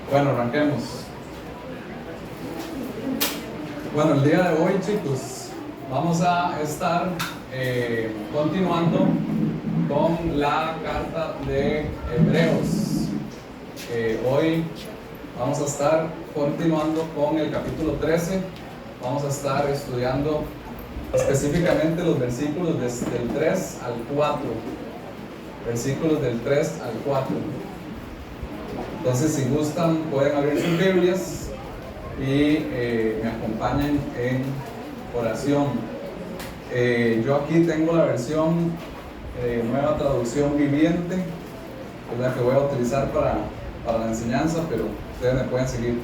Bueno, arranquemos. Bueno, el día de hoy, chicos, vamos a estar continuando con la carta de Hebreos. Hoy vamos a estar continuando con el capítulo 13. Vamos a estar estudiando específicamente los versículos del 3 al 4. Versículos del 3 al 4. Entonces, si gustan, pueden abrir sus Biblias y me acompañen en oración. Yo aquí tengo la versión Nueva Traducción Viviente, es la que voy a utilizar para la enseñanza, pero ustedes me pueden seguir.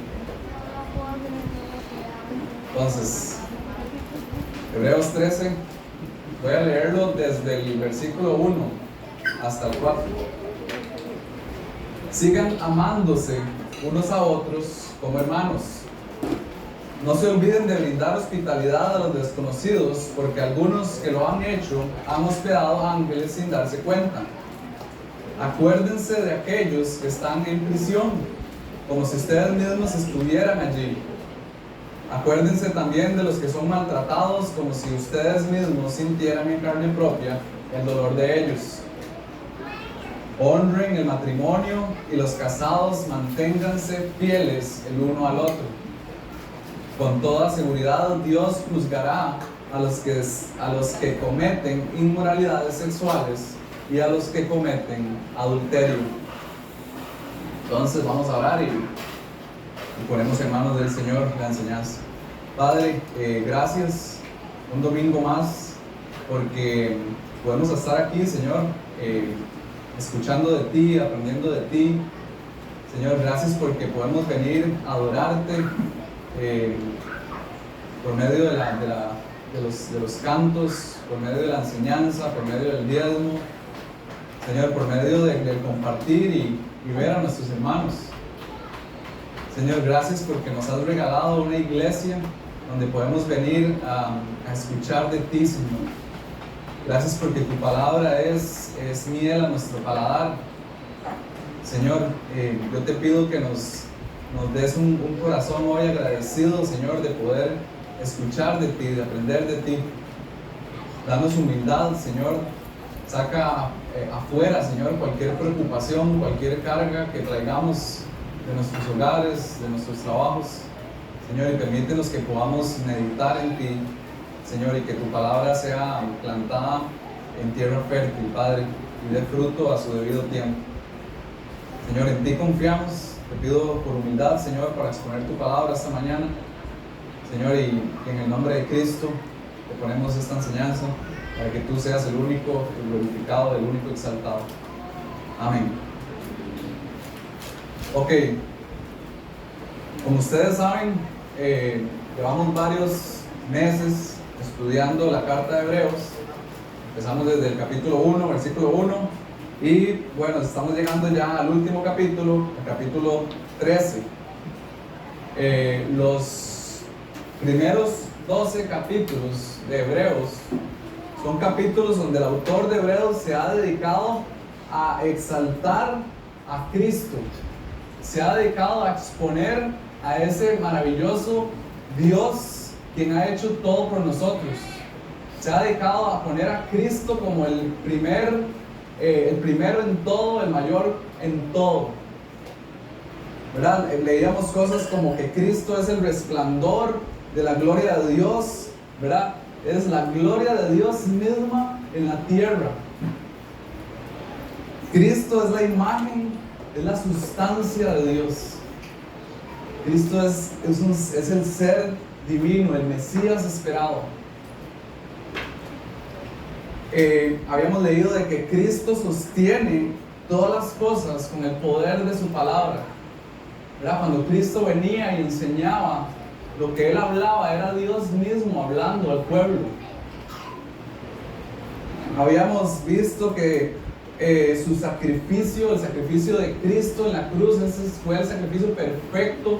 Entonces, Hebreos 13, voy a leerlo desde el versículo 1 hasta el 4. Sigan amándose unos a otros como hermanos. No se olviden de brindar hospitalidad a los desconocidos, porque algunos que lo han hecho han hospedado ángeles sin darse cuenta. Acuérdense de aquellos que están en prisión, como si ustedes mismos estuvieran allí. Acuérdense también de los que son maltratados, como si ustedes mismos sintieran en carne propia el dolor de ellos. Honren el matrimonio y los casados manténganse fieles el uno al otro. Con toda seguridad Dios juzgará a los que cometen inmoralidades sexuales y a los que cometen adulterio. Entonces vamos a orar y ponemos en manos del Señor la enseñanza. Padre, gracias un domingo más porque podemos estar aquí, Señor, escuchando de ti, aprendiendo de ti. Señor, gracias porque podemos venir a adorarte por medio de los cantos, por medio de la enseñanza, por medio del diezmo. Señor, por medio del compartir y ver a nuestros hermanos. Señor, gracias porque nos has regalado una iglesia donde podemos venir a escuchar de ti, Señor. Gracias porque tu palabra es miel a nuestro paladar. Señor, yo te pido que nos des un corazón hoy agradecido, Señor, de poder escuchar de ti, de aprender de ti. Danos humildad, Señor. Saca afuera, Señor, cualquier preocupación, cualquier carga que traigamos de nuestros hogares, de nuestros trabajos. Señor, y permítenos que podamos meditar en ti, Señor, y que tu palabra sea plantada en tierra fértil, Padre, y dé fruto a su debido tiempo. Señor, en ti confiamos. Te pido por humildad, Señor, para exponer tu palabra esta mañana. Señor, y en el nombre de Cristo te ponemos esta enseñanza para que tú seas el único glorificado, el único exaltado. Amén. Ok. Como ustedes saben, llevamos varios meses estudiando la carta de Hebreos. Empezamos desde el capítulo 1, versículo 1, y bueno, estamos llegando ya al último capítulo, el capítulo 13. Los primeros 12 capítulos de Hebreos son capítulos donde el autor de Hebreos se ha dedicado a exaltar a Cristo, se ha dedicado a exponer a ese maravilloso Dios quien ha hecho todo por nosotros. Se ha dedicado a poner a Cristo como el primero en todo, el mayor en todo, ¿verdad? Leíamos cosas como que Cristo es el resplandor de la gloria de Dios, ¿verdad? Es la gloria de Dios misma en la tierra. Cristo es la imagen, es la sustancia de Dios. Cristo es el ser divino, el Mesías esperado. Habíamos leído de que Cristo sostiene todas las cosas con el poder de su palabra, ¿verdad? Cuando Cristo venía y enseñaba, lo que Él hablaba era Dios mismo hablando al pueblo. Habíamos visto que su sacrificio, el sacrificio de Cristo en la cruz, ese fue el sacrificio perfecto,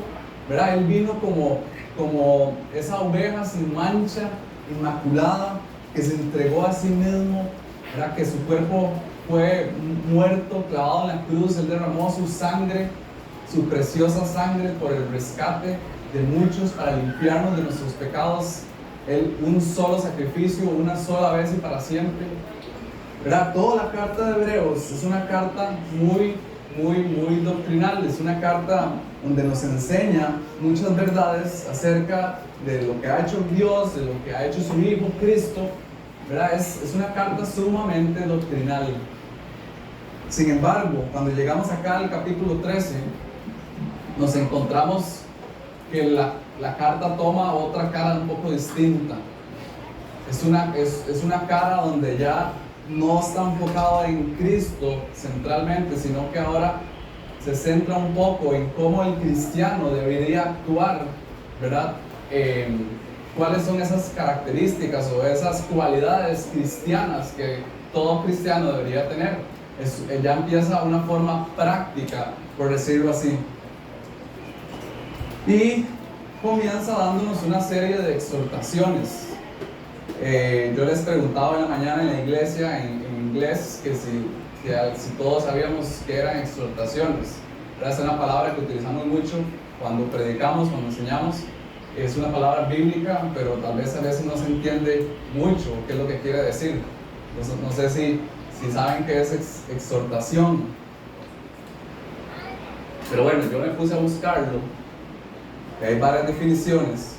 ¿verdad? Él vino como esa oveja sin mancha, inmaculada, que se entregó a sí mismo, ¿verdad? Que su cuerpo fue muerto, clavado en la cruz. Él derramó su sangre su preciosa sangre por el rescate de muchos para limpiarnos de nuestros pecados. Un solo sacrificio, una sola vez y para siempre. ¿Verdad? Toda la carta de Hebreos es una carta muy doctrinal. Es una carta donde nos enseña muchas verdades acerca de lo que ha hecho Dios, de lo que ha hecho su Hijo Cristo. ¿Verdad? Es una carta sumamente doctrinal. Sin embargo, cuando llegamos acá al capítulo 13, nos encontramos que la carta toma otra cara un poco distinta. Es una cara donde ya no está enfocado en Cristo centralmente, sino que ahora se centra un poco en cómo el cristiano debería actuar, ¿verdad? Cuáles son esas características o esas cualidades cristianas que todo cristiano debería tener. Ya empieza una forma práctica, por decirlo así. Y comienza dándonos una serie de exhortaciones. Yo les preguntaba en la mañana en la iglesia, en inglés, que si todos sabíamos que eran exhortaciones. Es una palabra que utilizamos mucho cuando predicamos, cuando enseñamos. Es una palabra bíblica, pero tal vez a veces no se entiende mucho qué es lo que quiere decir. No sé si saben qué es exhortación. Pero bueno, yo me puse a buscarlo. Hay varias definiciones.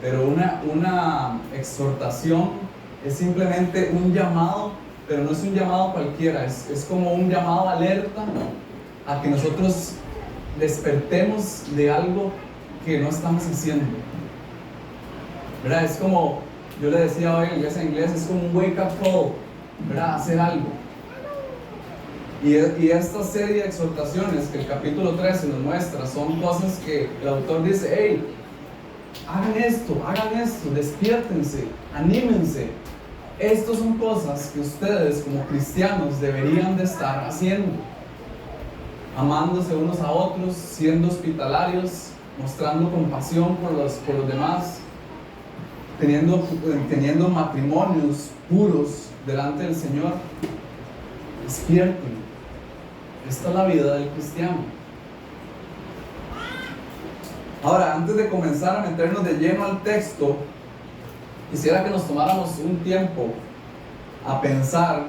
Pero una exhortación es simplemente un llamado, pero no es un llamado cualquiera. Es como un llamado alerta a que nosotros despertemos de algo que no estamos haciendo. ¿Verdad? Es como, yo le decía hoy en inglés, es como un wake up call, ¿verdad? Hacer algo. Y esta serie de exhortaciones que el capítulo 13 nos muestra son cosas que el autor dice: hey, hagan esto, despiértense, anímense. Estas son cosas que ustedes como cristianos deberían de estar haciendo. Amándose unos a otros, siendo hospitalarios, mostrando compasión por los demás, teniendo matrimonios puros delante del Señor. Despierten. Esta es la vida del cristiano. Ahora, antes de comenzar a meternos de lleno al texto, quisiera que nos tomáramos un tiempo a pensar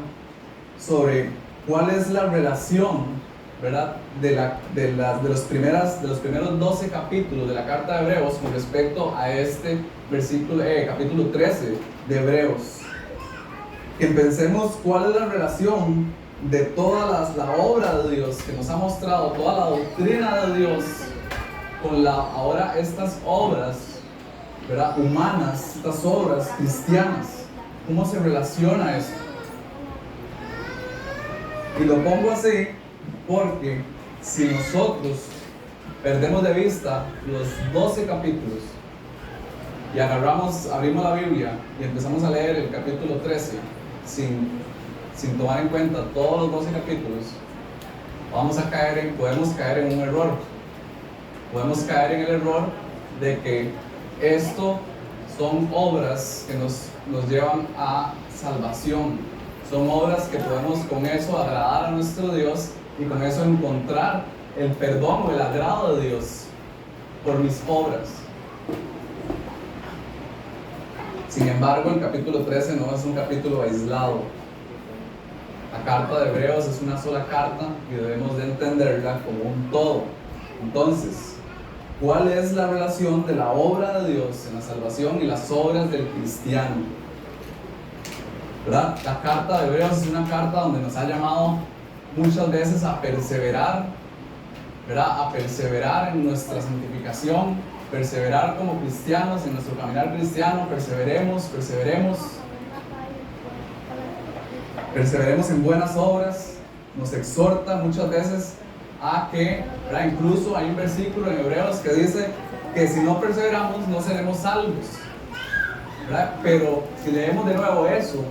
sobre cuál es la relación, ¿verdad?, de los primeros 12 capítulos de la carta de Hebreos con respecto a este capítulo 13 de Hebreos. Que pensemos cuál es la relación de toda la obra de Dios que nos ha mostrado, toda la doctrina de Dios, con ahora estas obras, ¿verdad?, humanas, estas obras cristianas. ¿Cómo se relaciona esto? Y lo pongo así porque si nosotros perdemos de vista los 12 capítulos y abrimos la Biblia y empezamos a leer el capítulo 13 sin tomar en cuenta todos los 12 capítulos, podemos caer en un error. Podemos caer en el error de que esto son obras que nos llevan a salvación. Son obras que podemos con eso agradar a nuestro Dios y con eso encontrar el perdón o el agrado de Dios por mis obras. Sin embargo, el capítulo 13 no es un capítulo aislado. La carta de Hebreos es una sola carta y debemos de entenderla como un todo. Entonces, ¿cuál es la relación de la obra de Dios en la salvación y las obras del cristiano? ¿Verdad? La carta de Hebreos es una carta donde nos ha llamado muchas veces a perseverar, ¿verdad?, a perseverar en nuestra santificación, perseverar como cristianos en nuestro caminar cristiano. Perseveremos en buenas obras. Nos exhorta muchas veces a que, ¿verdad?, incluso hay un versículo en Hebreos que dice que si no perseveramos no seremos salvos, ¿verdad? Pero si leemos de nuevo eso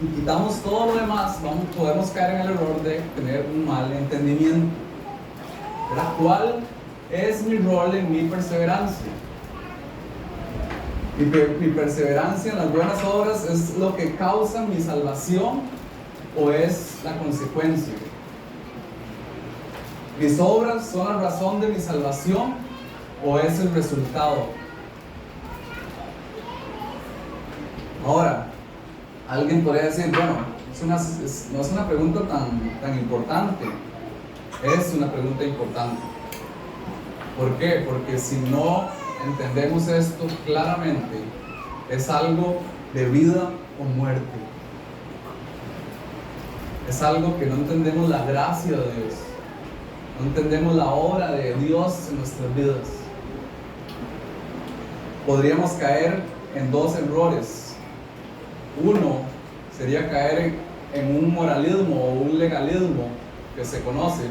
y quitamos todo lo demás, podemos caer en el error de tener un mal entendimiento, ¿verdad? ¿Cuál es mi rol en mi perseverancia? Mi perseverancia en las buenas obras es lo que causa mi salvación o es la consecuencia. ¿Mis obras son la razón de mi salvación o es el resultado? Ahora, alguien podría decir, bueno, no es una pregunta tan importante. Es una pregunta importante. ¿Por qué? Porque si no entendemos esto claramente, es algo de vida o muerte. Es algo que no entendemos la gracia de Dios. No entendemos la obra de Dios en nuestras vidas. Podríamos caer en dos errores. Uno sería caer en un moralismo o un legalismo que se conoce.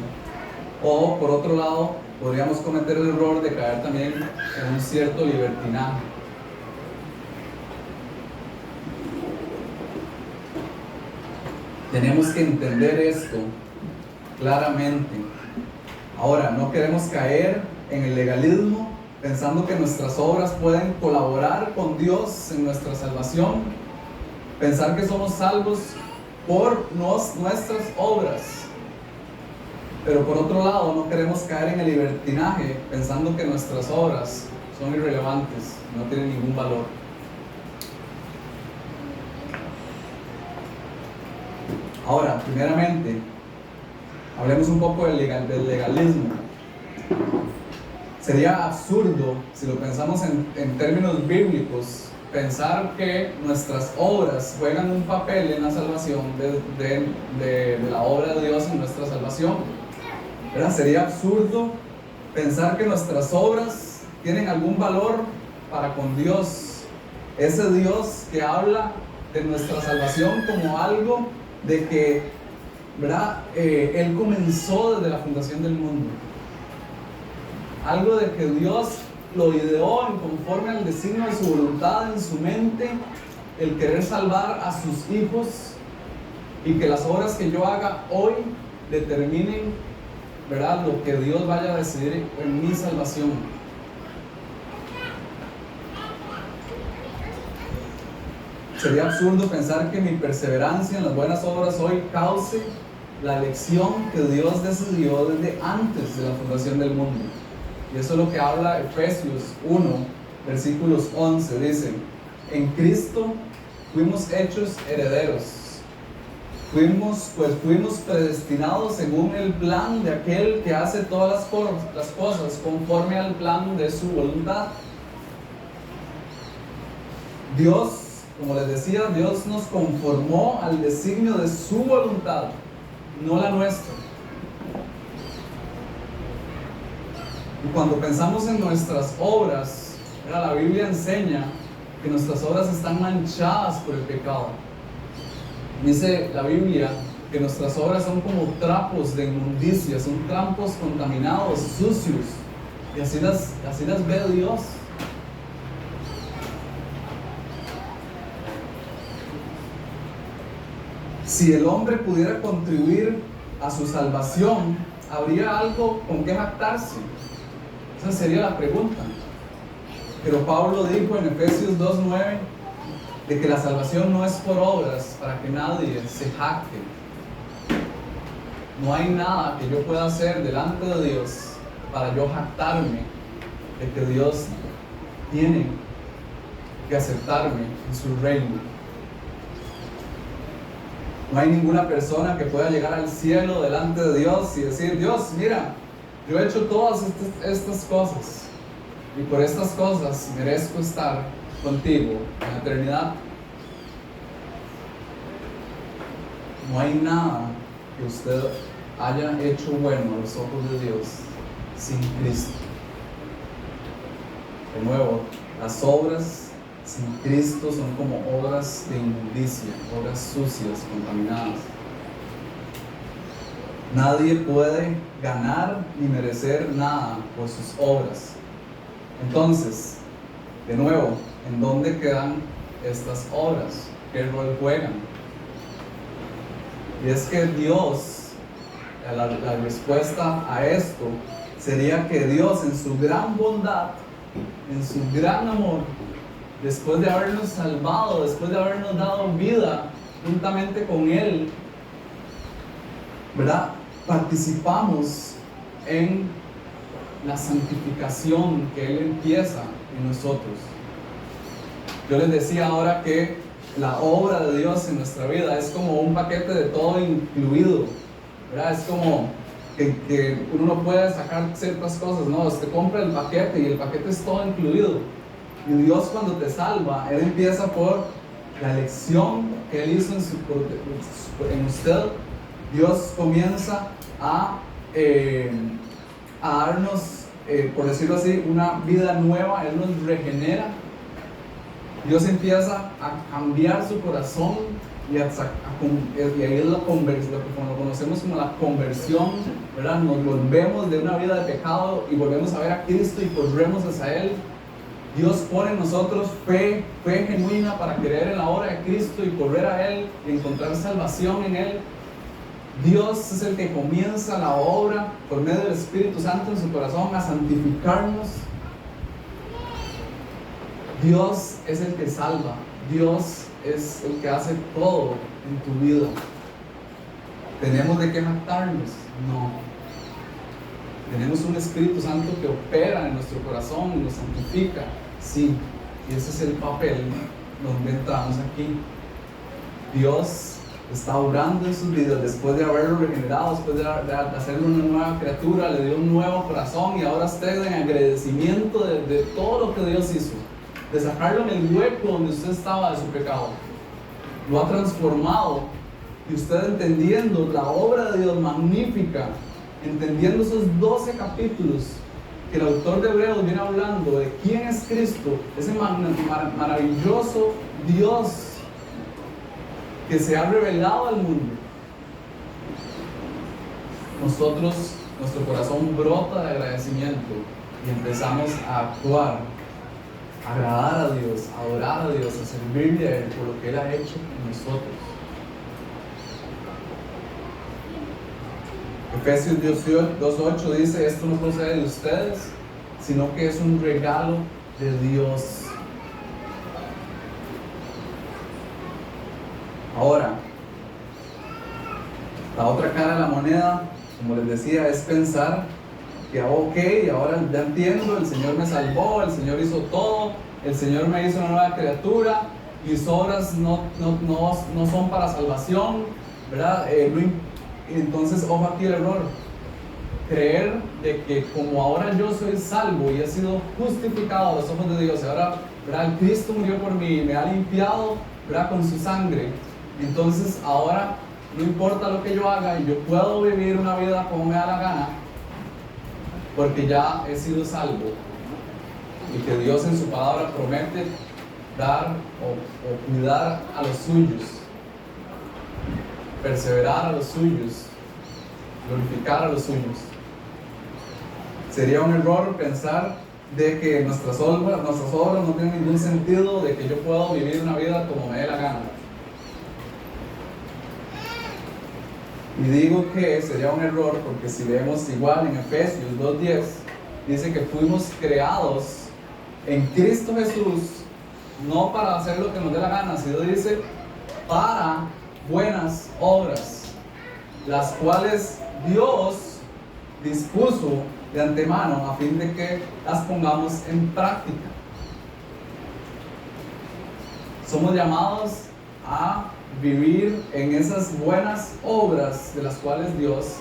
O por otro lado, podríamos cometer el error de caer también en un cierto libertinaje. Tenemos que entender esto claramente. Ahora, no queremos caer en el legalismo pensando que nuestras obras pueden colaborar con Dios en nuestra salvación. Pensar que somos salvos por nuestras obras. Pero por otro lado, no queremos caer en el libertinaje pensando que nuestras obras son irrelevantes, no tienen ningún valor. Ahora, primeramente, hablemos un poco del legalismo. Sería absurdo, si lo pensamos en términos bíblicos, pensar que nuestras obras juegan un papel en la salvación de la obra de Dios en nuestra salvación. ¿Verdad? Sería absurdo pensar que nuestras obras tienen algún valor para con Dios. Ese Dios que habla de nuestra salvación como algo de que, ¿verdad? Él comenzó desde la fundación del mundo. Algo de que Dios lo ideó en conforme al designio de su voluntad en su mente, el querer salvar a sus hijos, y que las obras que yo haga hoy determinen, ¿verdad?, lo que Dios vaya a decidir en mi salvación. Sería absurdo pensar que mi perseverancia en las buenas obras hoy cause la elección que Dios decidió desde antes de la fundación del mundo. Y eso es lo que habla Efesios 1, versículos 11. Dice: en Cristo fuimos hechos herederos. Fuimos predestinados según el plan de aquel que hace todas las cosas conforme al plan de su voluntad. Dios, como les decía, Dios nos conformó al designio de su voluntad, no la nuestra. Y cuando pensamos en nuestras obras, la Biblia enseña que nuestras obras están manchadas por el pecado. Dice la Biblia que nuestras obras son como trapos de inmundicia, son trapos contaminados, sucios, y así las ve Dios. Si el hombre pudiera contribuir a su salvación, ¿habría algo con qué jactarse? Esa sería la pregunta. Pero Pablo dijo en Efesios 2:9 de que la salvación no es por obras para que nadie se jacte. No hay nada que yo pueda hacer delante de Dios para yo jactarme de que Dios tiene que aceptarme en su reino. No hay ninguna persona que pueda llegar al cielo delante de Dios y decir: Dios, mira, yo he hecho todas estas cosas y por estas cosas merezco estar contigo en la eternidad. No hay nada que usted haya hecho bueno a los ojos de Dios sin Cristo. De nuevo, las obras sin Cristo son como obras de inmundicia, obras sucias, contaminadas. Nadie puede ganar ni merecer nada por sus obras. Entonces, de nuevo, ¿en dónde quedan estas obras? ¿Qué rol juegan? Y es que Dios, la respuesta a esto sería que Dios, en su gran bondad, en su gran amor, después de habernos salvado, después de habernos dado vida juntamente con Él, ¿verdad?, participamos en la santificación que Él empieza en nosotros. Yo les decía ahora que la obra de Dios en nuestra vida es como un paquete de todo incluido, ¿verdad? Es como que uno no puede sacar ciertas cosas, no, usted compra el paquete y el paquete es todo incluido. Y Dios, cuando te salva, Él empieza por la elección que Él hizo en usted. Dios comienza a darnos, por decirlo así, una vida nueva. Él nos regenera. Dios empieza a cambiar su corazón y ahí es lo que conocemos como la conversión, ¿verdad? Nos volvemos de una vida de pecado y volvemos a ver a Cristo y corremos hacia Él. Dios pone en nosotros fe genuina para creer en la obra de Cristo y correr a Él y encontrar salvación en Él. Dios es el que comienza la obra por medio del Espíritu Santo en su corazón a santificarnos. Dios es el que salva. Dios es el que hace todo en tu vida. ¿Tenemos de qué jactarnos? No. Tenemos un Espíritu Santo que opera en nuestro corazón y nos santifica. Sí. Y ese es el papel donde entramos aquí. Dios está obrando en sus vidas después de haberlo regenerado, después de hacerlo una nueva criatura, le dio un nuevo corazón y ahora usted en agradecimiento de todo lo que Dios hizo, de sacarlo en el hueco donde usted estaba de su pecado, lo ha transformado y usted entendiendo la obra de Dios magnífica, entendiendo esos 12 capítulos que el autor de Hebreos viene hablando de quién es Cristo, ese maravilloso Dios que se ha revelado al mundo. Nuestro corazón brota de agradecimiento y empezamos a actuar, a agradar a Dios, a adorar a Dios, a servirle a Él por lo que Él ha hecho en nosotros. Efesios 2:8 dice: esto no procede de ustedes, sino que es un regalo de Dios. Ahora, la otra cara de la moneda, como les decía, es pensar que ok, ahora ya entiendo, el Señor me salvó, el Señor hizo todo, el Señor me hizo una nueva criatura, mis obras no son para salvación, ¿verdad? Entonces, ojo aquí el error. Creer de que como ahora yo soy salvo y he sido justificado a los ojos de Dios, ahora, ¿verdad? El Cristo murió por mí, me ha limpiado, ¿verdad? Con su sangre. Entonces ahora no importa lo que yo haga y yo puedo vivir una vida como me da la gana porque ya he sido salvo y que Dios en su palabra promete dar o cuidar a los suyos, perseverar a los suyos, glorificar a los suyos. Sería un error pensar de que nuestras obras no tienen ningún sentido, de que yo puedo vivir una vida como me dé la gana. Y digo que sería un error porque si vemos igual en Efesios 2:10, dice que fuimos creados en Cristo Jesús, no para hacer lo que nos dé la gana, sino dice para buenas obras, las cuales Dios dispuso de antemano a fin de que las pongamos en práctica. Somos llamados a vivir en esas buenas obras de las cuales Dios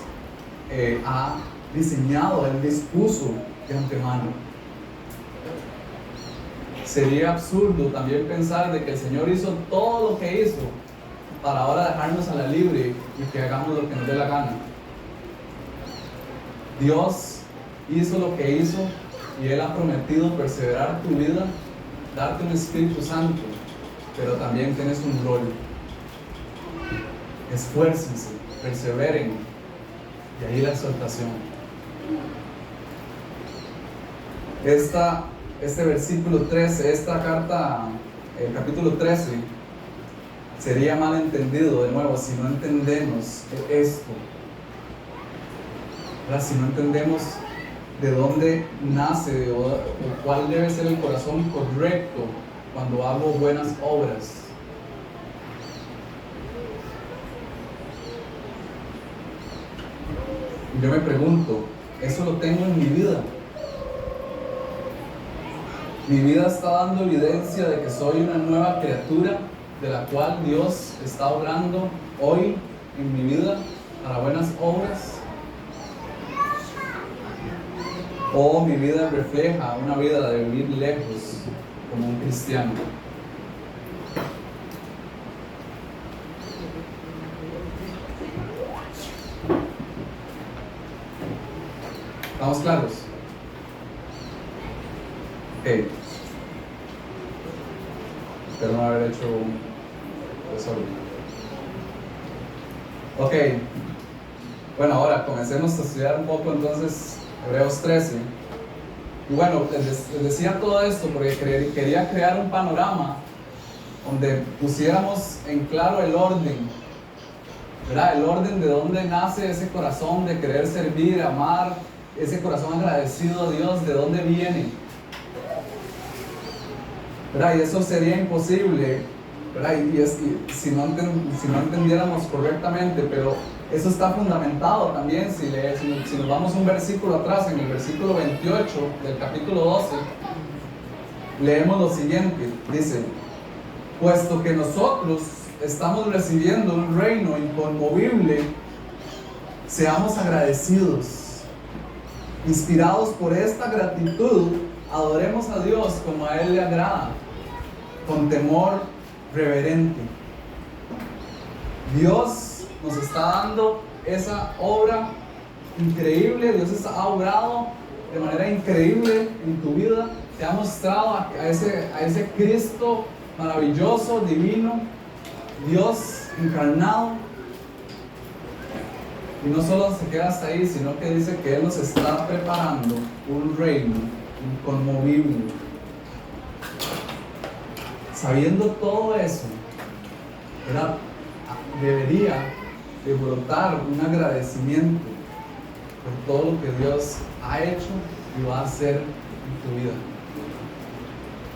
ha diseñado, Él dispuso de antemano. Sería absurdo también pensar de que el Señor hizo todo lo que hizo para ahora dejarnos a la libre y que hagamos lo que nos dé la gana. Dios hizo lo que hizo y Él ha prometido perseverar tu vida, darte un Espíritu Santo, pero también tienes un rol. Esfuércense, perseveren, y ahí la exhortación. Este versículo 13, esta carta, el capítulo 13, sería mal entendido de nuevo si no entendemos esto. ¿Verdad? Si no entendemos de dónde nace o cuál debe ser el corazón correcto cuando hago buenas obras. Yo me pregunto, Eso lo tengo en mi vida. Mi vida está dando evidencia de que soy una nueva criatura, de la cual Dios está obrando hoy en mi vida para buenas obras. O mi vida refleja una vida de vivir lejos como un cristiano. ¿Estamos claros? Ok. Espero no haber hecho un desorden. Ok. Bueno, ahora comencemos a estudiar un poco entonces Hebreos 13. Y bueno, les decía todo esto porque quería crear un panorama donde pusiéramos en claro el orden, ¿verdad? El orden de dónde nace ese corazón de querer servir, amar, ese corazón agradecido a Dios, de dónde viene, ¿verdad? Y eso sería imposible, ¿verdad? Si no entendiéramos correctamente, pero eso está fundamentado también si nos vamos un versículo atrás, en el versículo 28 del capítulo 12, leemos lo siguiente, dice: puesto que nosotros estamos recibiendo un reino inconmovible, seamos agradecidos. Inspirados por esta gratitud, adoremos a Dios como a Él le agrada, con temor reverente. Dios nos está dando esa obra increíble. Dios ha obrado de manera increíble en tu vida. Te ha mostrado a ese Cristo maravilloso, divino, Dios encarnado. Y no solo se queda hasta ahí, sino que dice que Él nos está preparando un reino inconmovible. Sabiendo todo eso, ¿verdad?, debería de brotar un agradecimiento por todo lo que Dios ha hecho y va a hacer en tu vida.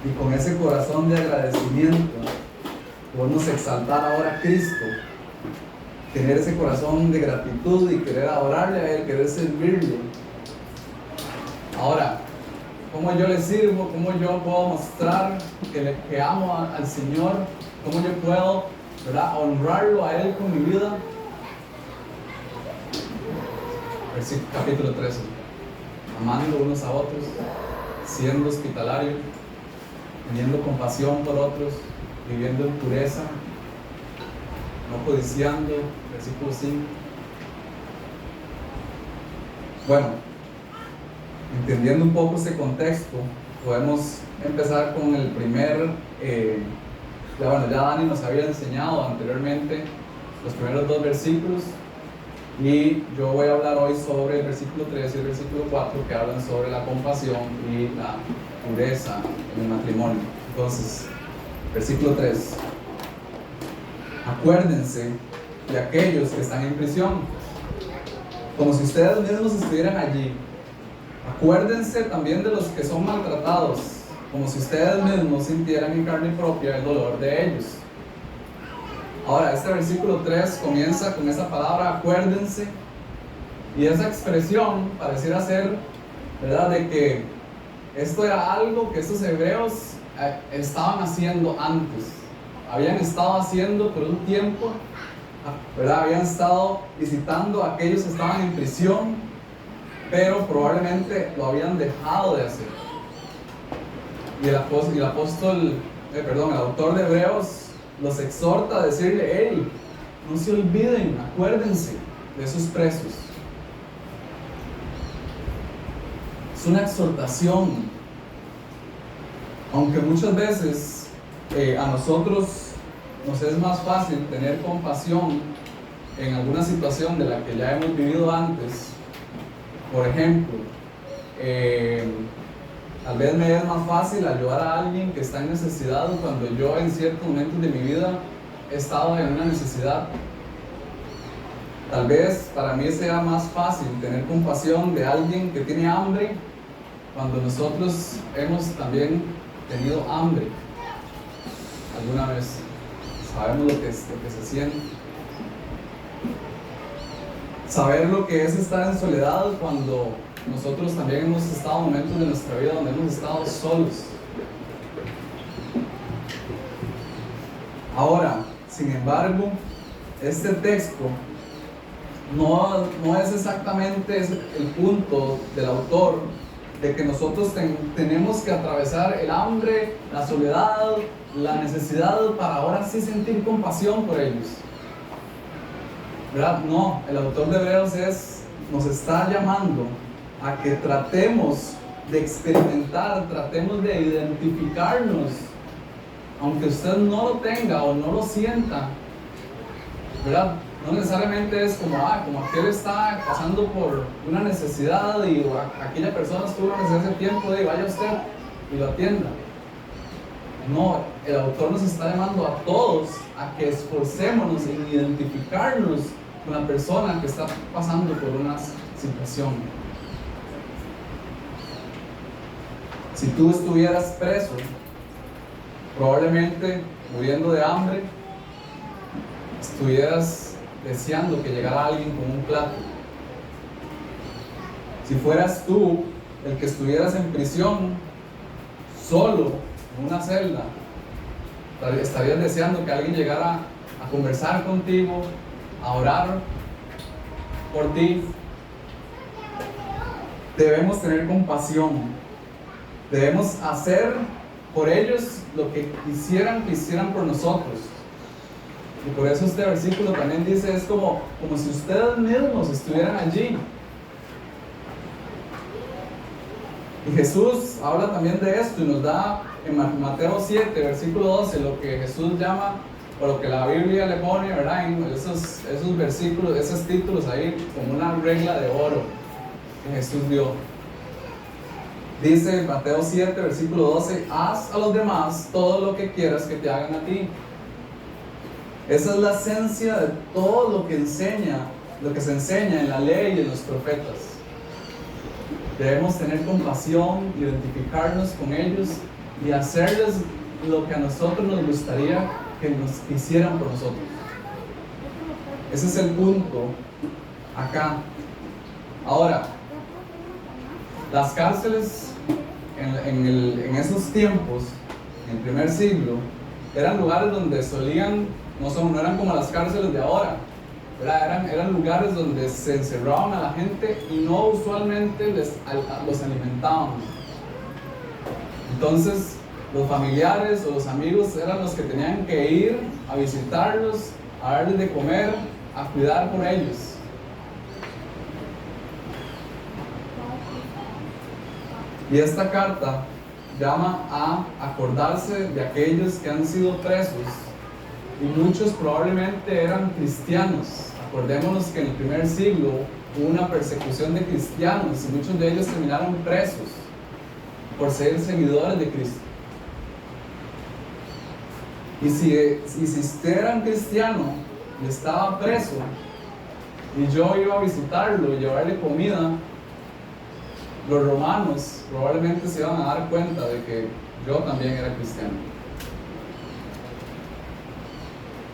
Y con ese corazón de agradecimiento podemos exaltar ahora a Cristo, tener ese corazón de gratitud y querer adorarle a Él, querer servirle. Ahora, ¿cómo yo le sirvo? ¿Cómo yo puedo mostrar que amo al Señor? ¿Cómo yo puedo, ¿verdad?, honrarlo a Él con mi vida? Versículo capítulo 13. Amando unos a otros, siendo hospitalario, teniendo compasión por otros, viviendo en pureza, no codiciando. Versículo 5. Bueno, entendiendo un poco este contexto, podemos empezar con el primer, ya Dani nos había enseñado anteriormente los primeros dos versículos, y yo voy a hablar hoy sobre el versículo 3 y el versículo 4, que hablan sobre la compasión y la pureza en el matrimonio. Entonces, versículo 3: acuérdense de aquellos que están en prisión, como si ustedes mismos estuvieran allí. Acuérdense también de los que son maltratados, como si ustedes mismos sintieran en carne propia el dolor de ellos. Ahora, este versículo 3 comienza con esa palabra acuérdense, y esa expresión pareciera ser, ¿verdad?, de que esto era algo que estos hebreos estaban haciendo antes, habían estado haciendo por un tiempo, ¿verdad? Habían estado visitando a aquellos que estaban en prisión, pero probablemente lo habían dejado de hacer. Y el autor de Hebreos los exhorta a decirle: hey, no se olviden, acuérdense de esos presos. Es una exhortación. Aunque muchas veces a nosotros nos es más fácil tener compasión en alguna situación de la que ya hemos vivido antes. Por ejemplo, tal vez me es más fácil ayudar a alguien que está en necesidad cuando yo en ciertos momentos de mi vida he estado en una necesidad. Tal vez para mí sea más fácil tener compasión de alguien que tiene hambre cuando nosotros hemos también tenido hambre alguna vez. Sabemos lo que se siente. Saber lo que es estar en soledad cuando nosotros también hemos estado en momentos de nuestra vida donde hemos estado solos. Ahora, sin embargo, este texto no es exactamente el punto del autor de que nosotros tenemos que atravesar el hambre, la soledad, la necesidad para ahora sí sentir compasión por ellos. ¿Verdad? No, el autor de Hebreos nos está llamando a que tratemos de experimentar, tratemos de identificarnos, aunque usted no lo tenga o no lo sienta, ¿verdad? No necesariamente es como aquel está pasando por una necesidad y aquella persona estuvo en necesidad hace tiempo de vaya usted y lo atienda. No, el autor nos está llamando a todos a que esforcémonos en identificarnos con la persona que está pasando por una situación. Si tú estuvieras preso, probablemente muriendo de hambre, estuvieras deseando que llegara alguien con un plato. Si fueras tú el que estuvieras en prisión, solo, en una celda, estarías deseando que alguien llegara a conversar contigo, a orar por ti. Debemos tener compasión. Debemos hacer por ellos lo que quisieran que hicieran por nosotros. Y por eso este versículo también dice, es como si ustedes mismos estuvieran allí. Y Jesús habla también de esto y nos da en Mateo 7, versículo 12, lo que Jesús llama, o lo que la Biblia le pone, ¿verdad? En esos versículos, esos títulos ahí, como una regla de oro que Jesús dio. Dice Mateo 7, versículo 12, haz a los demás todo lo que quieras que te hagan a ti. Esa es la esencia de todo lo que se enseña en la ley y en los profetas. Debemos tener compasión, identificarnos con ellos y hacerles lo que a nosotros nos gustaría que nos hicieran por nosotros. Ese es el punto acá. Ahora, las cárceles en esos tiempos, en el primer siglo, eran lugares donde solían, no eran como las cárceles de ahora, eran lugares donde se encerraban a la gente y no usualmente los alimentaban. Entonces, los familiares o los amigos eran los que tenían que ir a visitarlos, a darles de comer, a cuidar por ellos. Y esta carta llama a acordarse de aquellos que han sido presos, y muchos probablemente eran cristianos. Acordémonos que en el primer siglo hubo una persecución de cristianos y muchos de ellos terminaron presos por ser seguidores de Cristo. Y si usted era un cristiano y estaba preso, y yo iba a visitarlo y llevarle comida, los romanos probablemente se iban a dar cuenta de que yo también era cristiano.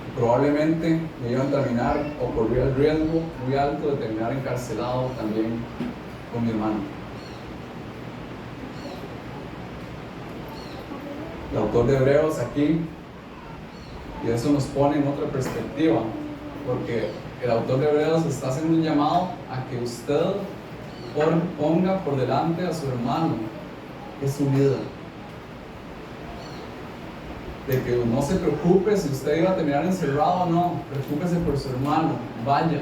Y probablemente me iban a terminar o corría el riesgo muy alto de terminar encarcelado también con mi hermano. El autor de Hebreos aquí, y eso nos pone en otra perspectiva, porque el autor de Hebreos está haciendo un llamado a que usted ponga por delante a su hermano, que es su vida. De que no se preocupe si usted iba a terminar encerrado o no, preocúpese por su hermano, vaya.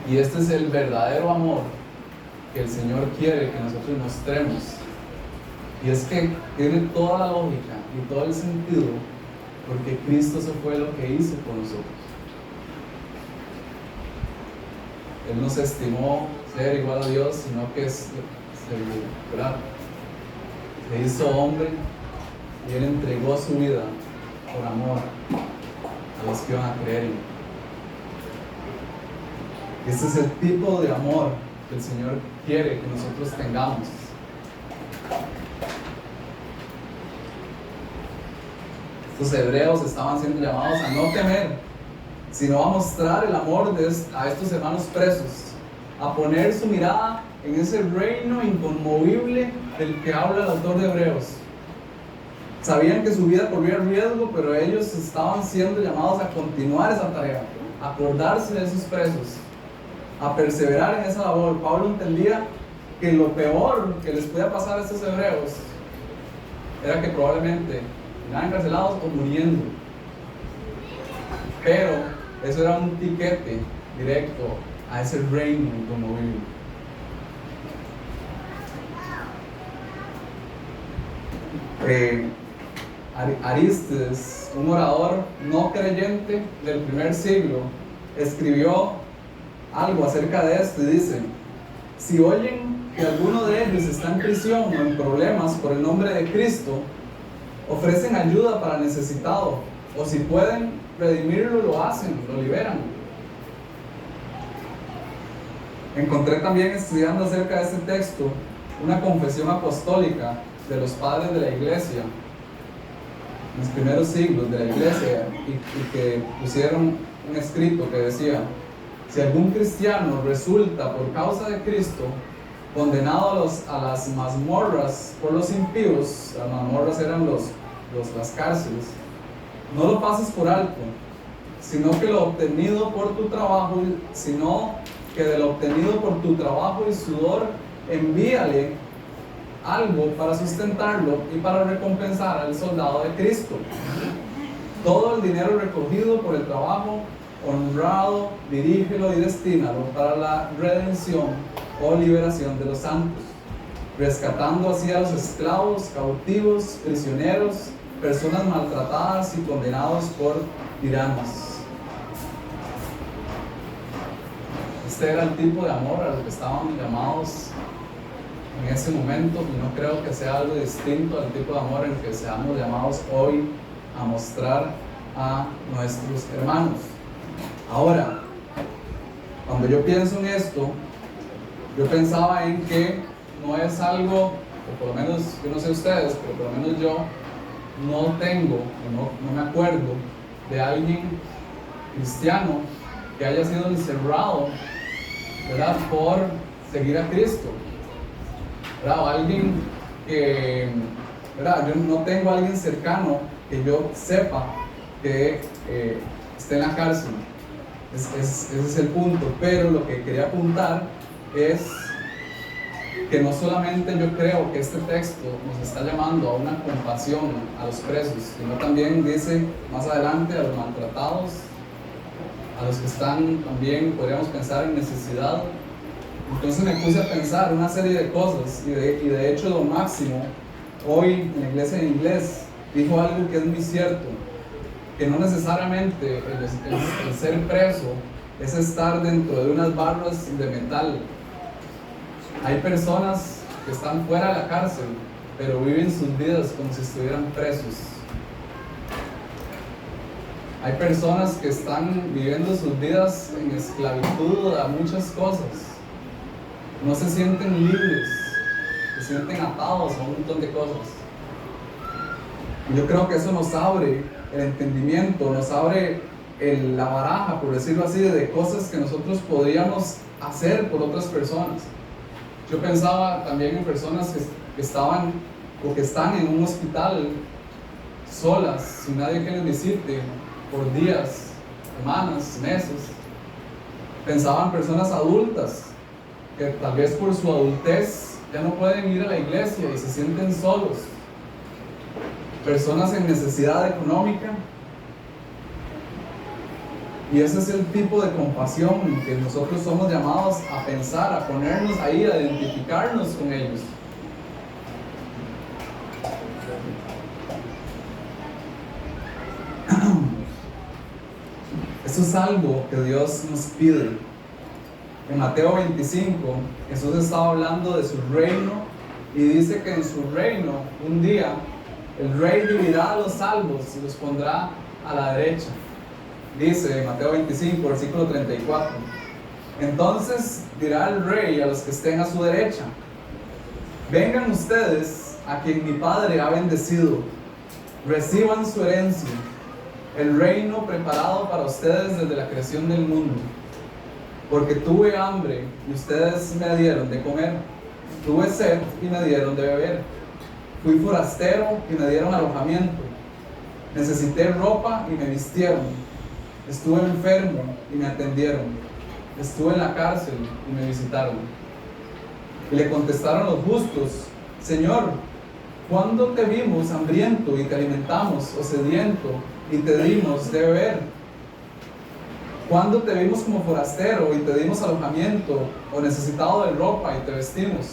Y este es el verdadero amor que el Señor quiere que nosotros mostremos. Y es que tiene toda la lógica y todo el sentido, porque Cristo eso fue lo que hizo por nosotros. Él no se estimó ser igual a Dios, sino que se hizo hombre y Él entregó su vida por amor a los que iban a creer en Él. Este es el tipo de amor que el Señor quiere que nosotros tengamos. Estos hebreos estaban siendo llamados a no temer, sino a mostrar el amor a estos hermanos presos, a poner su mirada en ese reino inconmovible del que habla el autor de Hebreos. Sabían que su vida corría riesgo, pero ellos estaban siendo llamados a continuar esa tarea, a acordarse de esos presos, a perseverar en esa labor. Pablo entendía que lo peor que les podía pasar a estos hebreos era que probablemente eran encarcelados o muriendo. Pero eso era un tiquete directo a ese reino inconmovible. Aristes, un orador no creyente del primer siglo, escribió algo acerca de esto y dice: si oyen que alguno de ellos está en prisión o en problemas por el nombre de Cristo, ofrecen ayuda para el necesitado, o si pueden redimirlo, lo hacen, lo liberan. Encontré también, estudiando acerca de este texto, una confesión apostólica de los padres de la iglesia en los primeros siglos de la iglesia, y que pusieron un escrito que decía: si algún cristiano resulta por causa de Cristo condenado a las mazmorras por los impíos, las mazmorras eran las cárceles, no lo pases por alto, sino que lo obtenido por tu trabajo, sino que de lo obtenido por tu trabajo y sudor envíale algo para sustentarlo y para recompensar al soldado de Cristo. Todo el dinero recogido por el trabajo honrado, dirígelo y destínalo para la redención o liberación de los santos, rescatando así a los esclavos, cautivos, prisioneros, personas maltratadas y condenados por tiranos. Este era el tipo de amor a lo que estaban llamados en ese momento, y no creo que sea algo distinto al tipo de amor en que seamos llamados hoy a mostrar a nuestros hermanos. Ahora, cuando yo pienso en esto, yo pensaba en que no es algo, o por lo menos, yo no sé ustedes, pero por lo menos yo no tengo, no me acuerdo de alguien cristiano que haya sido encerrado, ¿verdad?, por seguir a Cristo, ¿verdad? O alguien que, ¿verdad?, yo no tengo a alguien cercano que yo sepa que esté en la cárcel. Ese es el punto. Pero lo que quería apuntar es que no solamente yo creo que este texto nos está llamando a una compasión a los presos, sino también dice más adelante a los maltratados, a los que están también, podríamos pensar, en necesidad. Entonces me puse a pensar una serie de cosas, y de hecho Don Máximo hoy en la iglesia en inglés dijo algo que es muy cierto, que no necesariamente el ser preso es estar dentro de unas barras de metal. Hay personas que están fuera de la cárcel, pero viven sus vidas como si estuvieran presos. Hay personas que están viviendo sus vidas en esclavitud a muchas cosas. No se sienten libres, se sienten atados a un montón de cosas. Y yo creo que eso nos abre el entendimiento, nos abre la baraja, por decirlo así, de cosas que nosotros podríamos hacer por otras personas. Yo pensaba también en personas que estaban o que están en un hospital solas, sin nadie que les visite, por días, semanas, meses. Pensaba en personas adultas que tal vez por su adultez ya no pueden ir a la iglesia y se sienten solos. Personas en necesidad económica. Y ese es el tipo de compasión que nosotros somos llamados a pensar, a ponernos ahí, a identificarnos con ellos. Eso es algo que Dios nos pide. En Mateo 25, Jesús estaba hablando de su reino y dice que en su reino, un día, el rey dividirá a los salvos y los pondrá a la derecha. Dice Mateo 25, versículo 34. Entonces dirá el rey a los que estén a su derecha: vengan ustedes a quien mi Padre ha bendecido, reciban su herencia, el reino preparado para ustedes desde la creación del mundo. Porque tuve hambre y ustedes me dieron de comer, tuve sed y me dieron de beber, fui forastero y me dieron alojamiento, necesité ropa y me vistieron, estuve enfermo y me atendieron, estuve en la cárcel y me visitaron. Y le contestaron los justos: Señor, ¿cuándo te vimos hambriento y te alimentamos, o sediento y te dimos de beber? ¿Cuándo te vimos como forastero y te dimos alojamiento, o necesitado de ropa y te vestimos?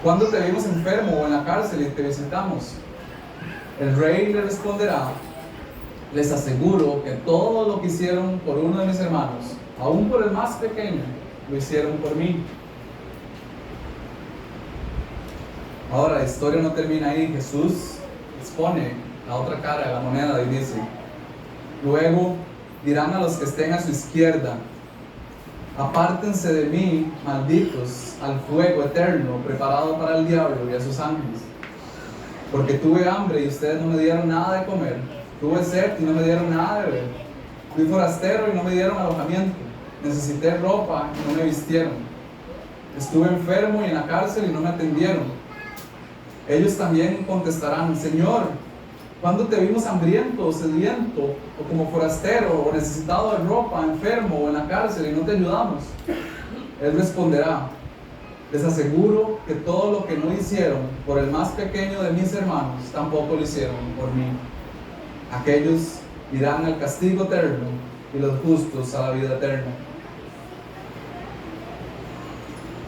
¿Cuándo te vimos enfermo o en la cárcel y te visitamos? El rey le responderá: les aseguro que todo lo que hicieron por uno de mis hermanos, aún por el más pequeño, lo hicieron por mí. Ahora, la historia no termina ahí. Jesús expone la otra cara de la moneda y dice: luego dirán a los que estén a su izquierda: apártense de mí, malditos, al fuego eterno preparado para el diablo y a sus ángeles. Porque tuve hambre y ustedes no me dieron nada de comer, tuve sed y no me dieron nada de beber, fui forastero y no me dieron alojamiento, necesité ropa y no me vistieron, estuve enfermo y en la cárcel y no me atendieron. Ellos también contestarán: Señor, ¿cuándo te vimos hambriento o sediento, o como forastero, o necesitado de ropa, enfermo o en la cárcel y no te ayudamos? Él responderá: les aseguro que todo lo que no hicieron por el más pequeño de mis hermanos, tampoco lo hicieron por mí. Aquellos irán al castigo eterno y los justos a la vida eterna.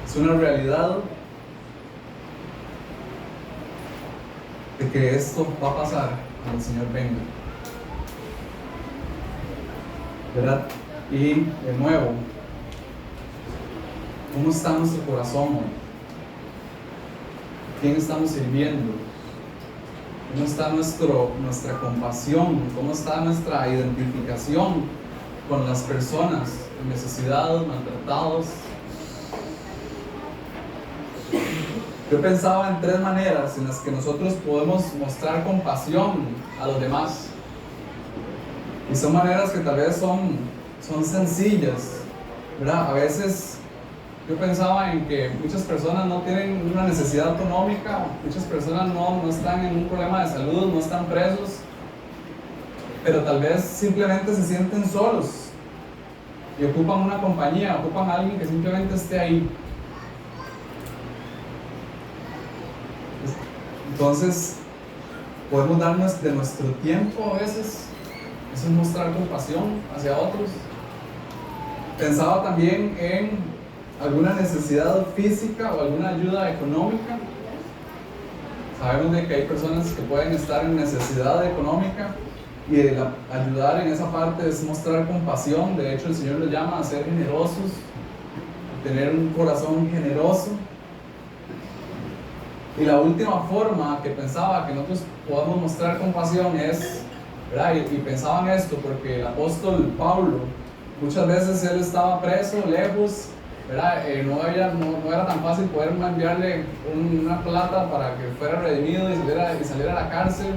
Es una realidad de que esto va a pasar cuando el Señor venga, ¿verdad? Y de nuevo, ¿cómo está nuestro corazón hoy? ¿Quién estamos sirviendo? ¿Cómo está nuestra compasión? ¿Cómo está nuestra identificación con las personas en necesidad, maltratados? Yo pensaba en 3 maneras en las que nosotros podemos mostrar compasión a los demás. Y son maneras que tal vez son sencillas, ¿verdad? A veces yo pensaba en que muchas personas no tienen una necesidad económica, muchas personas no están en un problema de salud, no están presos, pero tal vez simplemente se sienten solos y ocupan una compañía, ocupan a alguien que simplemente esté ahí. Entonces, podemos darnos de nuestro tiempo a veces. Eso es mostrar compasión hacia otros. Pensaba también en alguna necesidad física o alguna ayuda económica. Sabemos de que hay personas que pueden estar en necesidad económica y ayudar en esa parte es mostrar compasión. De hecho, el Señor nos llama a ser generosos, a tener un corazón generoso. Y la última forma que pensaba que nosotros podemos mostrar compasión es, ¿verdad? Y pensaba en esto porque el apóstol Pablo, muchas veces él estaba preso, lejos, ¿verdad? No era tan fácil poder enviarle una plata para que fuera redimido y saliera a la cárcel,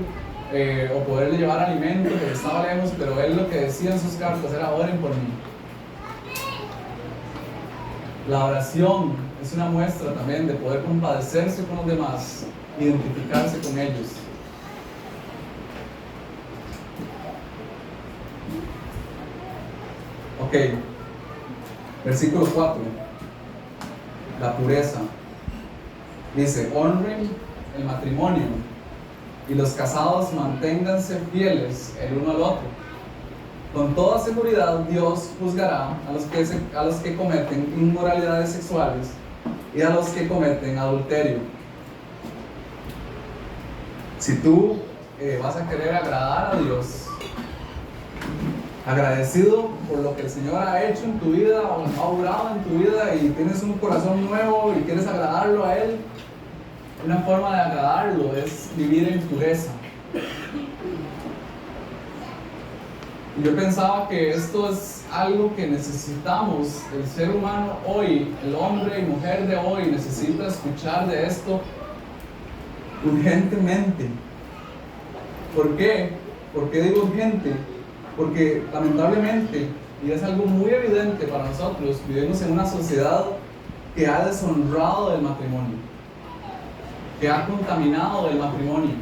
o poderle llevar alimento porque estaba lejos, pero él lo que decía en sus cartas era: oren por mí. La oración es una muestra también de poder compadecerse con los demás, identificarse con ellos. Ok, versículo 4, la pureza. Dice: honren el matrimonio y los casados manténganse fieles el uno al otro. Con toda seguridad Dios juzgará a los que cometen inmoralidades sexuales y a los que cometen adulterio. Si tú vas a querer agradar a Dios, agradecido por lo que el Señor ha hecho en tu vida o ha obrado en tu vida, y tienes un corazón nuevo y quieres agradarlo a Él, una forma de agradarlo es vivir en pureza. Yo pensaba que esto es algo que necesitamos. El ser humano hoy, el hombre y mujer de hoy, necesita escuchar de esto urgentemente. ¿Por qué? ¿Por qué digo urgente? Porque lamentablemente, y es algo muy evidente para nosotros, vivimos en una sociedad que ha deshonrado el matrimonio, que ha contaminado el matrimonio.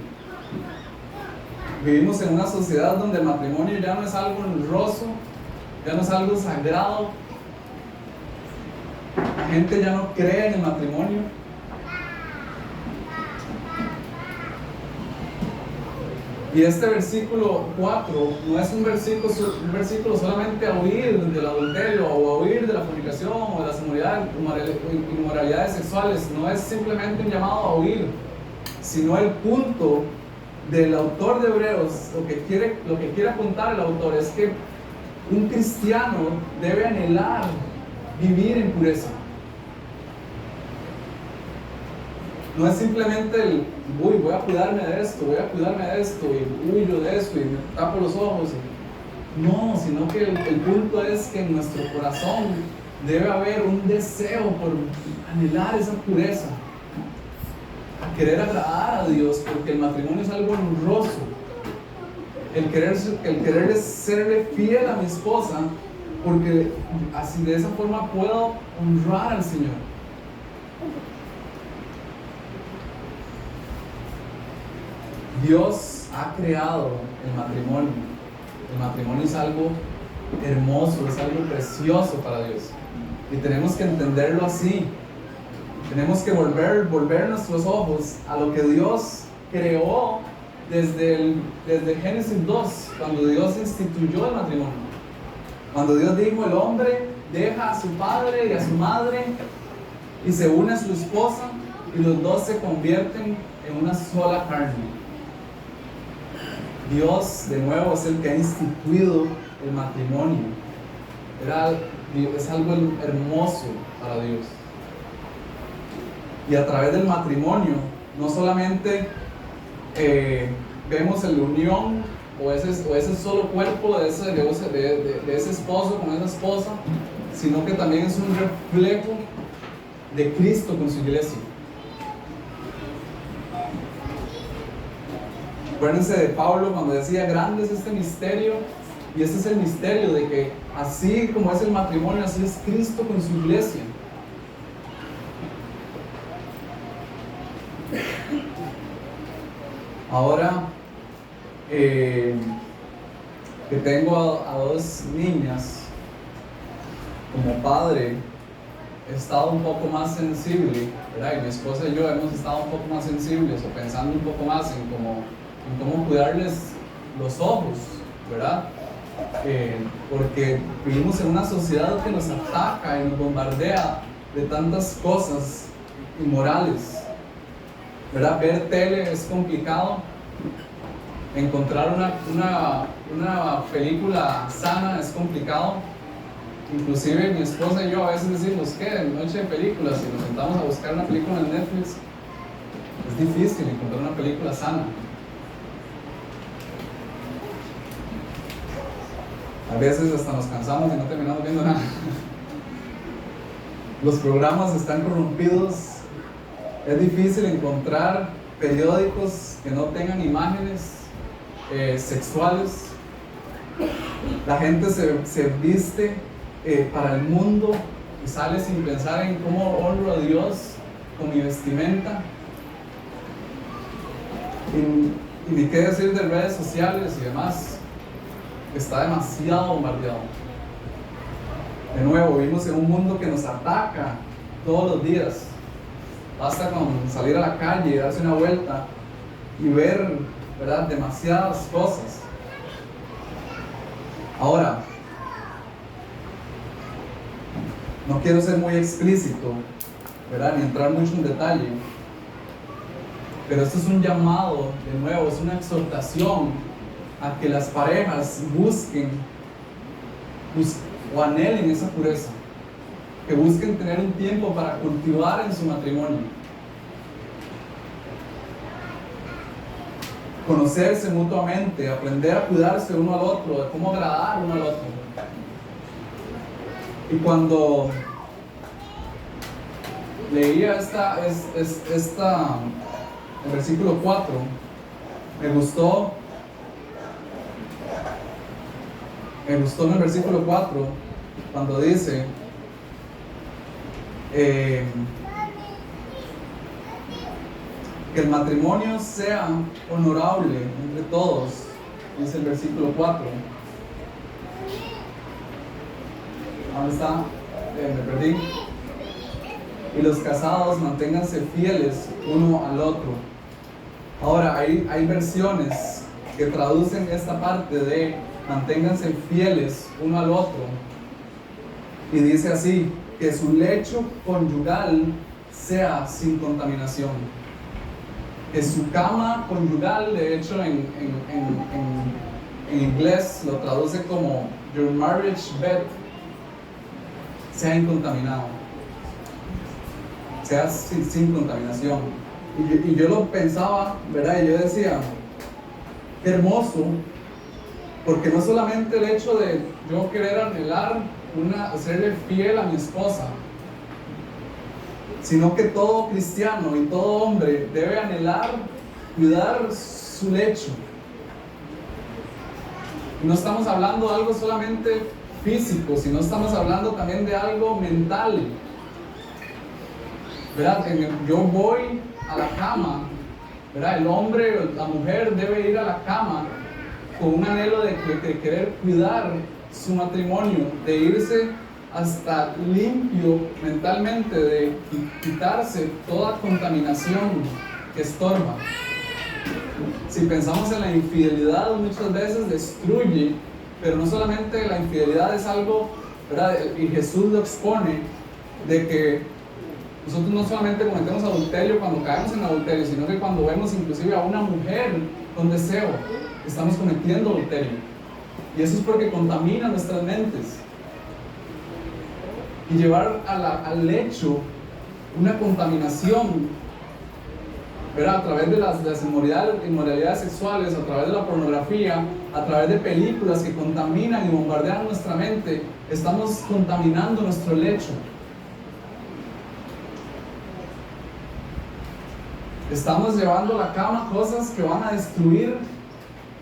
Vivimos en una sociedad donde el matrimonio ya no es algo honroso, ya no es algo sagrado. La gente ya no cree en el matrimonio. Y este versículo 4 no es un versículo solamente a huir del adulterio o a huir de la fornicación o de las inmoralidades sexuales. No es simplemente un llamado a huir, sino el punto del autor de Hebreos, lo que quiere apuntar el autor es que un cristiano debe anhelar vivir en pureza. No es simplemente voy a cuidarme de esto, y huyo de esto, y me tapo los ojos. No, sino que el punto es que en nuestro corazón debe haber un deseo por anhelar esa pureza, a querer agradar a Dios, porque el matrimonio es algo honroso. El querer es serle fiel a mi esposa, porque así de esa forma puedo honrar al Señor. Dios ha creado el matrimonio. El matrimonio es algo hermoso, es algo precioso para Dios. Y tenemos que entenderlo así. Tenemos que volver nuestros ojos a lo que Dios creó desde Génesis 2, cuando Dios instituyó el matrimonio. Cuando Dios dijo, el hombre deja a su padre y a su madre y se une a su esposa, y los dos se convierten en una sola carne. Dios, de nuevo, es el que ha instituido el matrimonio. Es algo hermoso para Dios. Y a través del matrimonio, no solamente vemos la unión o ese solo cuerpo de ese esposo con esa esposa, sino que también es un reflejo de Cristo con su iglesia. Acuérdense de Pablo cuando decía, grande es este misterio, y este es el misterio de que así como es el matrimonio, así es Cristo con su iglesia. Ahora que tengo a dos niñas, como padre he estado un poco más sensible, ¿verdad? Y mi esposa y yo hemos estado un poco más sensibles o pensando un poco más en cómo cuidarles los ojos, ¿verdad? Porque vivimos en una sociedad que nos ataca y nos bombardea de tantas cosas inmorales, ¿verdad? Ver tele es complicado, encontrar una película sana es complicado. Inclusive mi esposa y yo a veces decimos, ¿qué? Noche de películas, y nos sentamos a buscar una película en Netflix, es difícil encontrar una película sana. A veces hasta nos cansamos y no terminamos viendo nada. Los programas están corrompidos. Es difícil encontrar periódicos que no tengan imágenes sexuales. La gente se viste para el mundo y sale sin pensar en cómo honro a Dios con mi vestimenta. Y ni qué decir de redes sociales y demás. Está demasiado bombardeado. De nuevo, vivimos en un mundo que nos ataca todos los días. Basta con salir a la calle y darse una vuelta y ver, ¿verdad?, demasiadas cosas. Ahora, no quiero ser muy explícito, ¿verdad?, ni entrar mucho en detalle, pero esto es un llamado, de nuevo, es una exhortación a que las parejas busquen o anhelen esa pureza, que busquen tener un tiempo para cultivar en su matrimonio, conocerse mutuamente, aprender a cuidarse uno al otro, de cómo agradar uno al otro. Y cuando leía el versículo 4, me gustó Me gustó en el versículo 4 cuando dice que el matrimonio sea honorable entre todos, dice el versículo 4. ¿Dónde está? Me perdí. Y los casados manténganse fieles uno al otro. Ahora, hay versiones que traducen esta parte de manténganse fieles uno al otro. Y dice así, que su lecho conyugal sea sin contaminación. Que su cama conyugal, de hecho en inglés lo traduce como your marriage bed, sea incontaminado, sea sin contaminación. Y yo lo pensaba, ¿verdad? Y yo decía, qué hermoso, porque no solamente el hecho de yo querer anhelar serle fiel a mi esposa, sino que todo cristiano y todo hombre debe anhelar cuidar su lecho. No estamos hablando de algo solamente físico, sino estamos hablando también de algo mental, ¿verdad? Yo voy a la cama, ¿verdad? El hombre o la mujer debe ir a la cama con un anhelo de querer cuidar su matrimonio, de irse hasta limpio mentalmente, de quitarse toda contaminación que estorba. Si pensamos en la infidelidad, muchas veces destruye, pero no solamente la infidelidad es algo, ¿verdad? Y Jesús lo expone, de que nosotros no solamente cometemos adulterio cuando caemos en adulterio, sino que cuando vemos inclusive a una mujer con deseo, estamos cometiendo adulterio. Y eso es porque contamina nuestras mentes. Y llevar al lecho una contaminación, ¿verdad? A través de las inmoralidades sexuales, a través de la pornografía, a través de películas que contaminan y bombardean nuestra mente, estamos contaminando nuestro lecho. Estamos llevando a la cama cosas que van a destruir.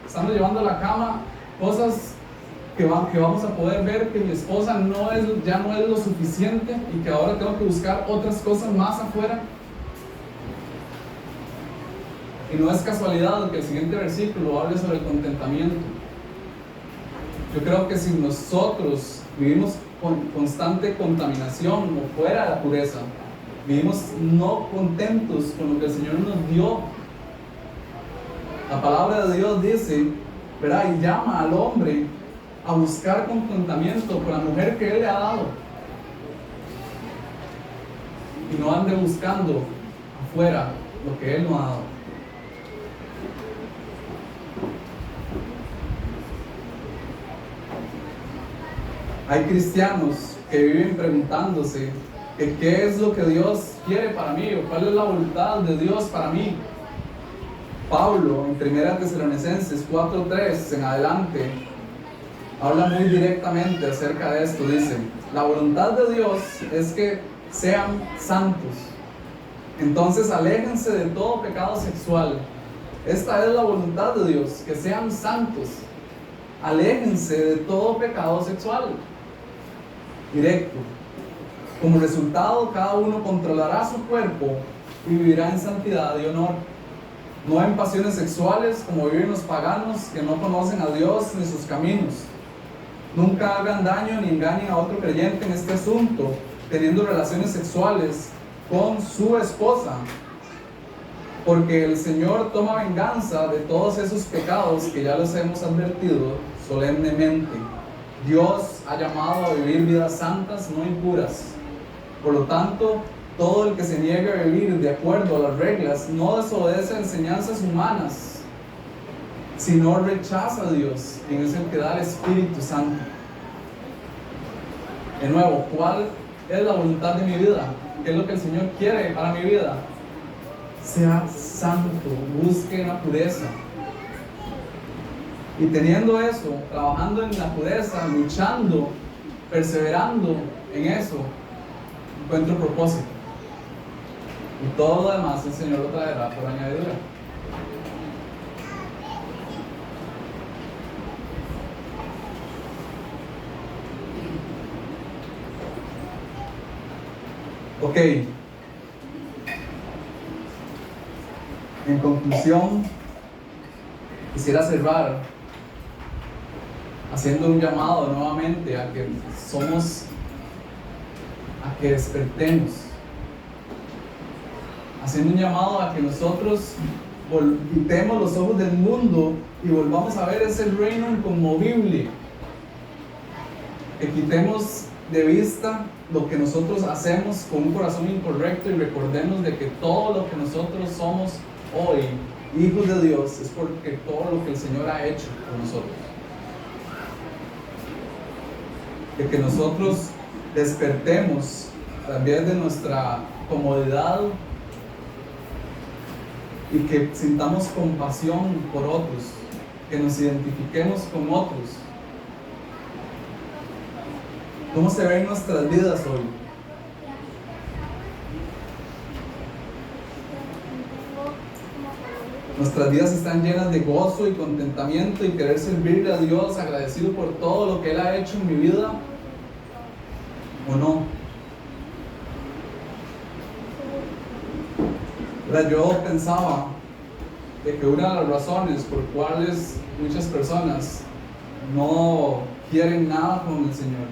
Estamos llevando a la cama cosas que vamos a poder ver que mi esposa ya no es lo suficiente y que ahora tengo que buscar otras cosas más afuera. Y no es casualidad que el siguiente versículo hable sobre el contentamiento. Yo creo que si nosotros vivimos con constante contaminación o fuera de la pureza, vivimos no contentos con lo que el Señor nos dio. La palabra de Dios dice, ¿verdad? Y llama al hombre a buscar contentamiento con la mujer que Él le ha dado. Y no ande buscando afuera lo que Él no ha dado. Hay cristianos que viven preguntándose que qué es lo que Dios quiere para mí o cuál es la voluntad de Dios para mí. Pablo en 1 Tesalonicenses 4:3 en adelante habla muy directamente acerca de esto. Dice, la voluntad de Dios es que sean santos. Entonces aléjense de todo pecado sexual. Esta es la voluntad de Dios, que sean santos. Aléjense de todo pecado sexual. Directo. Como resultado, cada uno controlará su cuerpo y vivirá en santidad y honor. No en pasiones sexuales como viven los paganos que no conocen a Dios ni sus caminos. Nunca hagan daño ni engañen a otro creyente en este asunto, teniendo relaciones sexuales con su esposa, porque el Señor toma venganza de todos esos pecados que ya los hemos advertido solemnemente. Dios ha llamado a vivir vidas santas, no impuras. Por lo tanto, todo el que se niegue a vivir de acuerdo a las reglas no desobedece a enseñanzas humanas, sino rechaza a Dios, quien es el que da el Espíritu Santo. De nuevo, ¿cuál es la voluntad de mi vida? ¿Qué es lo que el Señor quiere para mi vida? Sea santo, busque la pureza. Y teniendo eso, trabajando en la pureza, luchando, perseverando en eso, encuentro propósito. Y todo lo demás el Señor lo traerá por añadidura. Ok. En conclusión, quisiera cerrar haciendo un llamado nuevamente a que despertemos, haciendo un llamado a que nosotros quitemos los ojos del mundo y volvamos a ver ese reino inconmovible, que quitemos de vista lo que nosotros hacemos con un corazón incorrecto y recordemos de que todo lo que nosotros somos hoy, hijos de Dios, es porque todo lo que el Señor ha hecho por nosotros. De que nosotros despertemos también de nuestra comodidad y que sintamos compasión por otros, que nos identifiquemos con otros. ¿Cómo se ven nuestras vidas hoy? Nuestras vidas están llenas de gozo y contentamiento y querer servirle a Dios, agradecido por todo lo que Él ha hecho en mi vida, ¿o no? Yo pensaba de que una de las razones por cuales muchas personas no quieren nada con el Señor,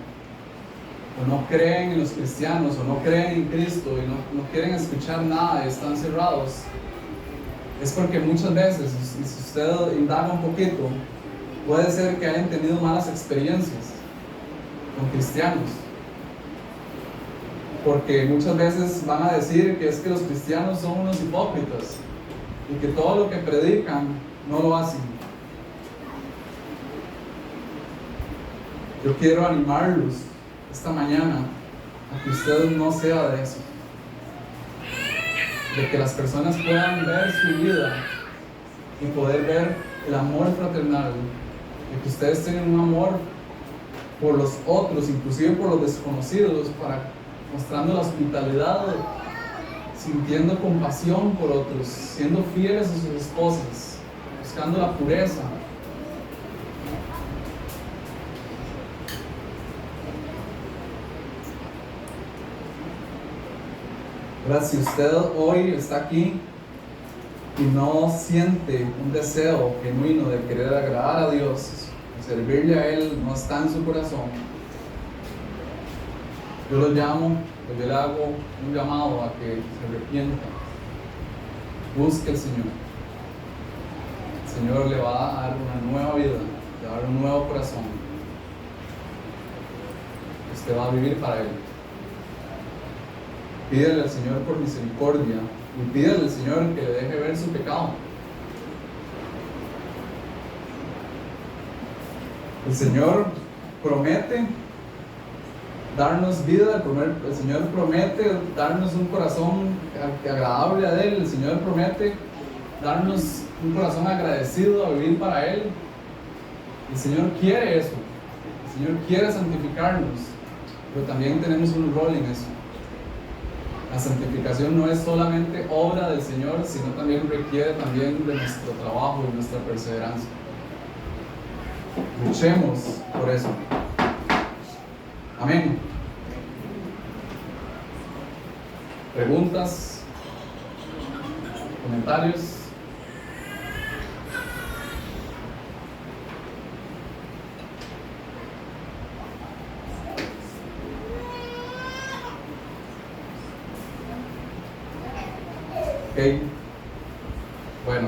o no creen en los cristianos, o no creen en Cristo, y no quieren escuchar nada y están cerrados, es porque muchas veces, y si usted indaga un poquito, puede ser que hayan tenido malas experiencias con cristianos. Porque muchas veces van a decir que es que los cristianos son unos hipócritas y que todo lo que predican no lo hacen. Yo quiero animarlos esta mañana a que usted no sea de eso. De que las personas puedan ver su vida y poder ver el amor fraternal, de que ustedes tienen un amor por los otros, inclusive por los desconocidos, mostrando la hospitalidad, sintiendo compasión por otros, siendo fieles a sus esposas, buscando la pureza. Ahora, si usted hoy está aquí y no siente un deseo genuino de querer agradar a Dios, servirle a Él, no está en su corazón, yo lo llamo, yo le hago un llamado a que se arrepienta, busque al Señor. El Señor le va a dar una nueva vida, le va a dar un nuevo corazón. Usted va a vivir para Él. Pídele al Señor por misericordia y pídele al Señor que le deje ver su pecado. El Señor promete darnos vida, el Señor promete darnos un corazón agradable a Él, el Señor promete darnos un corazón agradecido a vivir para Él. El Señor quiere eso, el Señor quiere santificarnos, pero también tenemos un rol en eso. La santificación no es solamente obra del Señor, sino también requiere también de nuestro trabajo y nuestra perseverancia. Luchemos por eso. Amén. ¿Preguntas? ¿Comentarios? Ok. Bueno.